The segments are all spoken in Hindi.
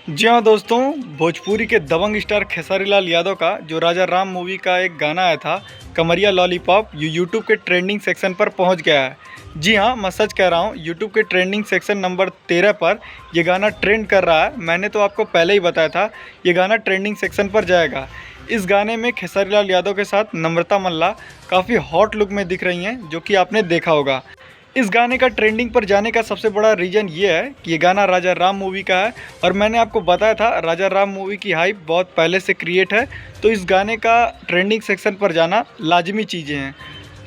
जी हाँ दोस्तों, भोजपुरी के दबंग स्टार खेसारी लाल यादव का जो राजा राम मूवी का एक गाना आया था कमरिया लॉलीपॉप, ये यूट्यूब के ट्रेंडिंग सेक्शन पर पहुंच गया है। जी हाँ, मैं सच कह रहा हूँ, यूट्यूब के ट्रेंडिंग सेक्शन नंबर 13 पर ये गाना ट्रेंड कर रहा है। मैंने तो आपको पहले ही बताया था ये गाना ट्रेंडिंग सेक्शन पर जाएगा। इस गाने में खेसारी लाल यादव के साथ नम्रता मल्ला काफ़ी हॉट लुक में दिख रही हैं, जो कि आपने देखा होगा। इस गाने का ट्रेंडिंग पर जाने का सबसे बड़ा रीज़न ये है कि ये गाना राजा राम मूवी का है और मैंने आपको बताया था राजा राम मूवी की हाइप बहुत पहले से क्रिएट है, तो इस गाने का ट्रेंडिंग सेक्शन पर जाना लाजमी चीज़ें हैं।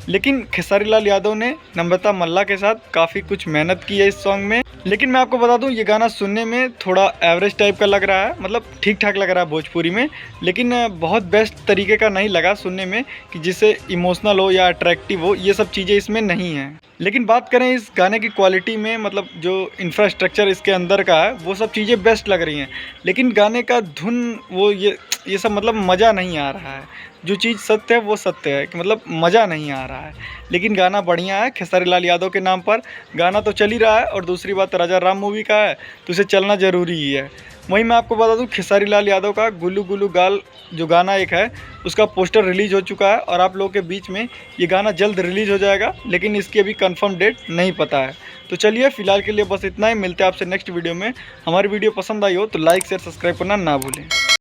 लेकिन खेसारी लाल यादव ने नम्रता मल्ला के साथ काफ़ी कुछ मेहनत की है इस सॉन्ग में। लेकिन मैं आपको बता दूं, ये गाना सुनने में थोड़ा एवरेज टाइप का लग रहा है, मतलब ठीक ठाक लग रहा है भोजपुरी में, लेकिन बहुत बेस्ट तरीके का नहीं लगा सुनने में कि जिससे इमोशनल हो या अट्रैक्टिव हो, ये सब चीज़ें इसमें नहीं हैं। लेकिन बात करें इस गाने की क्वालिटी में, मतलब जो इंफ्रास्ट्रक्चर इसके अंदर का है वो सब चीज़ें बेस्ट लग रही हैं, लेकिन गाने का धुन वो ये सब मतलब मज़ा नहीं आ रहा है। जो चीज़ सत्य है वो सत्य है कि मतलब मज़ा नहीं आ रहा है। लेकिन गाना बढ़िया है, खेसारी लाल यादव के नाम पर गाना तो चल ही रहा है और दूसरी बात राजा राम मूवी का है तो इसे चलना ज़रूरी ही है। वहीं मैं आपको बता दूं, खेसारी लाल यादव का गुल्लू गुल्लू गाल जो गाना एक है उसका पोस्टर रिलीज़ हो चुका है और आप लोगों के बीच में ये गाना जल्द रिलीज़ हो जाएगा, लेकिन इसकी अभी कंफर्म डेट नहीं पता है। तो चलिए फ़िलहाल के लिए बस इतना ही, मिलते हैं आपसे नेक्स्ट वीडियो में। हमारी वीडियो पसंद आई हो तो लाइक शेयर सब्सक्राइब करना ना भूलें।